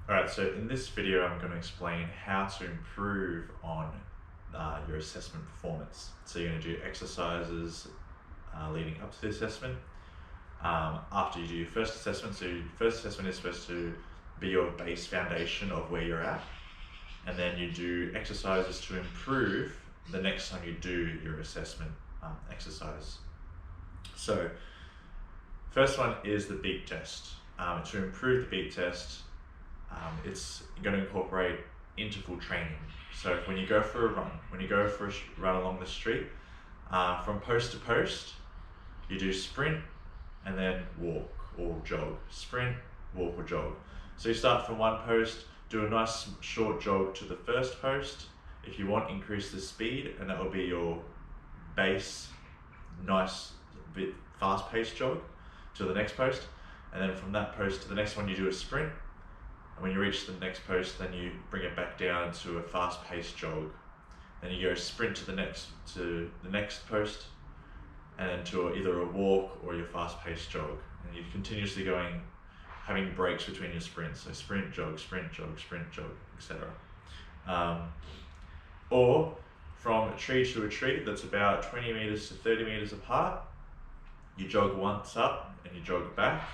Alright, so in this video I'm going to explain how to improve on your assessment performance. So you're going to do exercises leading up to the assessment. After you do your first assessment, so your first assessment is supposed to be your base foundation of where you're at. And then you do exercises to improve the next time you do your assessment exercise. So first one is the beep test. To improve the beep test, it's going to incorporate interval training. So when you go for a run, run along the street, from post to post, you do sprint and then walk or jog. Sprint, walk or jog. So you start from one post, do a nice short jog to the first post. If you want, increase the speed, and that will be your base, nice, bit fast-paced jog to the next post. And then from that post to the next one, you do a sprint. And when you reach the next post, then you bring it back down to a fast-paced jog. Then you go sprint to the next post, and then to either a walk or your fast-paced jog. And you're continuously having breaks between your sprints. So sprint, jog, sprint, jog, sprint, jog, etc. Or from a tree to a tree that's about 20 meters to 30 meters apart, you jog once up and you jog back.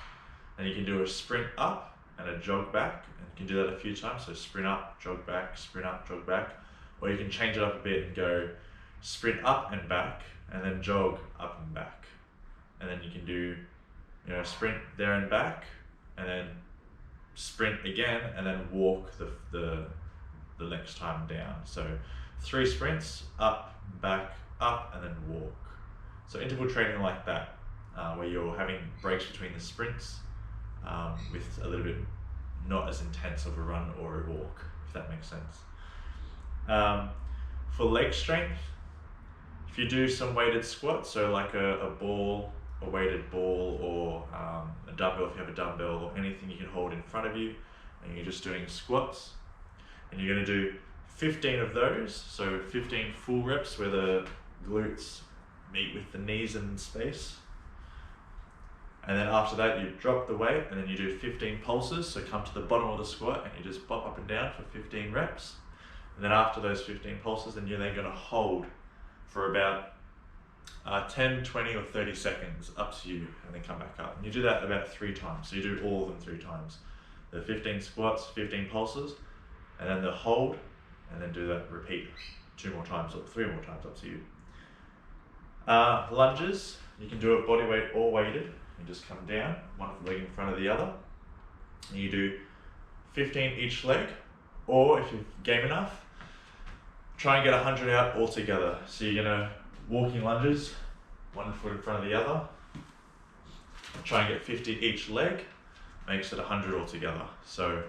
And you can do a sprint up and a jog back, and you can do that a few times. So sprint up, jog back, sprint up, jog back. Or you can change it up a bit and go sprint up and back, and then jog up and back. And then you can do, sprint there and back, and then sprint again, and then walk the next time down. So 3 sprints, up, back, up, and then walk. So interval training like that, where you're having breaks between the sprints, with a little bit not as intense of a run or a walk, if that makes sense. For leg strength, if you do some weighted squats, so like a weighted ball, or a dumbbell if you have a dumbbell, or anything you can hold in front of you, and you're just doing squats, and you're going to do 15 of those, so 15 full reps where the glutes meet with the knees in space. And then after that, you drop the weight, and then you do 15 pulses. So come to the bottom of the squat and you just bop up and down for 15 reps. And then after those 15 pulses, then you're then going to hold for about 10, 20 or 30 seconds, up to you, and then come back up. And you do that about 3 times. So you do all of them 3 times. The 15 squats, 15 pulses, and then the hold, and then do that repeat 2 more times or 3 more times, up to you. Lunges, you can do it body weight or weighted. You just come down, one leg in front of the other, and you do 15 each leg, or if you're game enough, try and get 100 out altogether. So you're gonna walking lunges, one foot in front of the other, try and get 50 each leg, makes it 100 altogether. So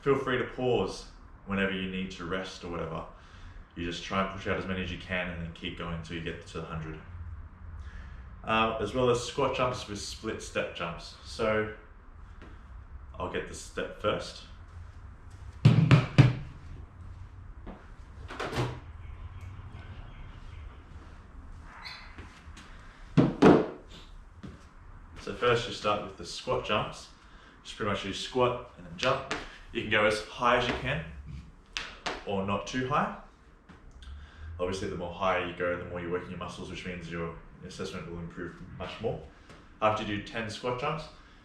feel free to pause whenever you need to rest or whatever. You just try and push out as many as you can, and then keep going until you get to 100. As well as squat jumps with split step jumps. So I'll get the step first. So first you start with the squat jumps. Just pretty much you squat and then jump. You can go as high as you can, or not too high. Obviously the more higher you go, the more you're working your muscles, which means your assessment will improve much more. After you do 10 squat jumps,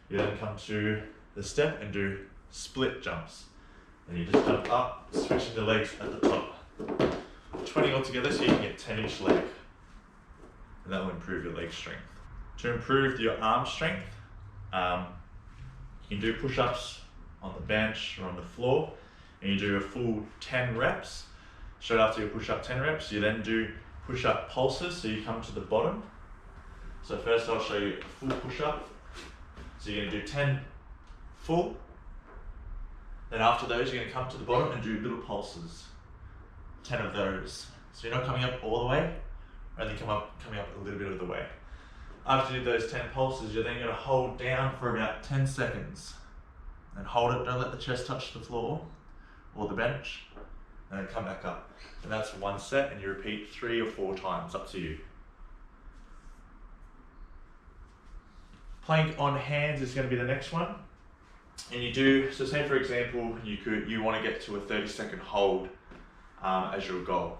you then come to the step and do split jumps. And you just jump up, switching the legs at the top. 20 altogether, so you can get 10 each leg. And that will improve your leg strength. To improve your arm strength, you can do push-ups on the bench or on the floor, and you do a full 10 reps. Straight after you push up 10 reps, you then do push-up pulses, so you come to the bottom. So first I'll show you a full push-up. So you're going to do 10 full. Then after those, you're going to come to the bottom and do little pulses. 10 of those. So you're not coming up all the way, only coming up a little bit of the way. After you do those 10 pulses, you're then going to hold down for about 10 seconds. And hold it, don't let the chest touch the floor or the bench. And then come back up. And that's one set, and you repeat 3 or 4 times, up to you. Plank on hands is going to be the next one. And you do, so say for example, you want to get to a 30-second hold as your goal.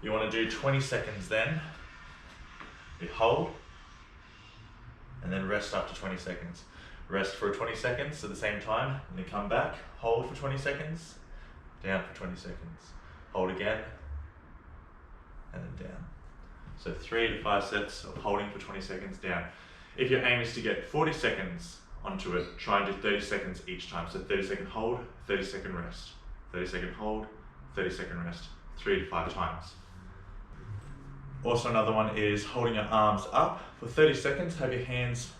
You want to do 20 seconds then, you hold, and then rest after 20 seconds. Rest for 20 seconds at the same time, and then come back, hold for 20 seconds, down for 20 seconds, hold again, and then down. So 3 to 5 sets of holding for 20 seconds down. If your aim is to get 40 seconds onto it, try and do 30 seconds each time. So 30-second hold, 30-second rest, 30-second hold, 30-second rest, 3 to 5 times. Also another one is holding your arms up for 30 seconds. Have your hands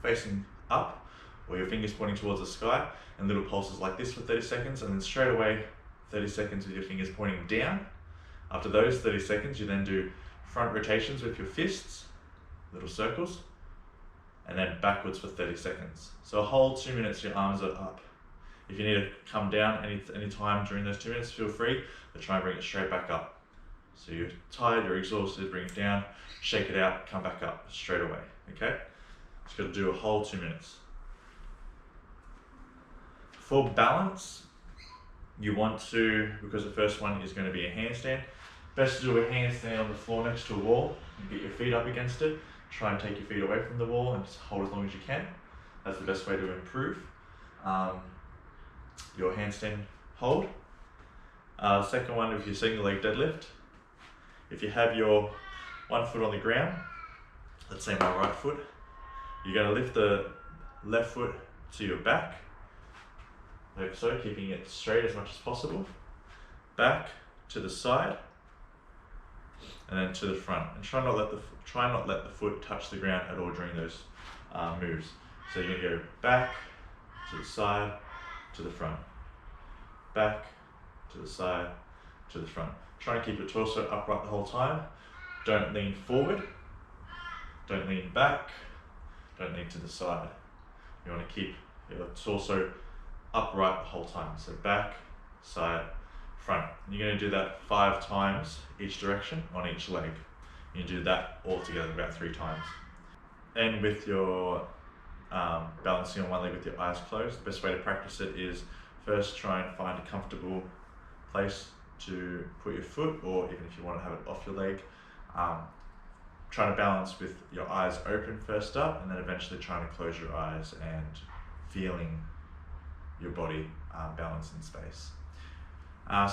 facing up or your fingers pointing towards the sky, and little pulses like this for 30 seconds, and then straight away 30 seconds with your fingers pointing down. After those 30 seconds, you then do front rotations with your fists, little circles, and then backwards for 30 seconds. So a whole 2 minutes your arms are up. If you need to come down any time during those 2 minutes, feel free, but try and bring it straight back up. So you're tired, you're exhausted, bring it down, shake it out, come back up straight away, okay? Just got to do a whole 2 minutes. For balance, you want to, because the first one is going to be a handstand, best to do a handstand on the floor next to a wall and get your feet up against it. Try and take your feet away from the wall and just hold as long as you can. That's the best way to improve your handstand hold. Second one, if you're single leg deadlift, if you have your one foot on the ground, let's say my right foot, you're going to lift the left foot to your back, like so, keeping it straight as much as possible, back to the side, and then to the front. And try not let the foot touch the ground at all during those moves. So you're going to go back to the side, to the front, back to the side, to the front. Try and keep your torso upright the whole time. Don't lean forward, don't lean back, don't lean to the side. You want to keep your torso upright the whole time. So back, side, front. And you're going to do that 5 times each direction on each leg. You can do that all together about 3 times. And with your balancing on one leg with your eyes closed, the best way to practice it is first try and find a comfortable place to put your foot, or even if you want to have it off your leg, trying to balance with your eyes open first up, and then eventually trying to close your eyes and feeling your body balance in space.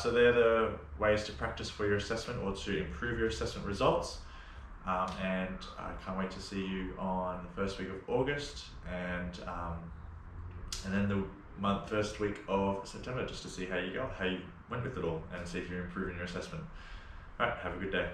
So they're the ways to practice for your assessment or to improve your assessment results. And I can't wait to see you on the first week of August and then the first week of September, just to see how you went with it all and see if you're improving your assessment. All right, have a good day.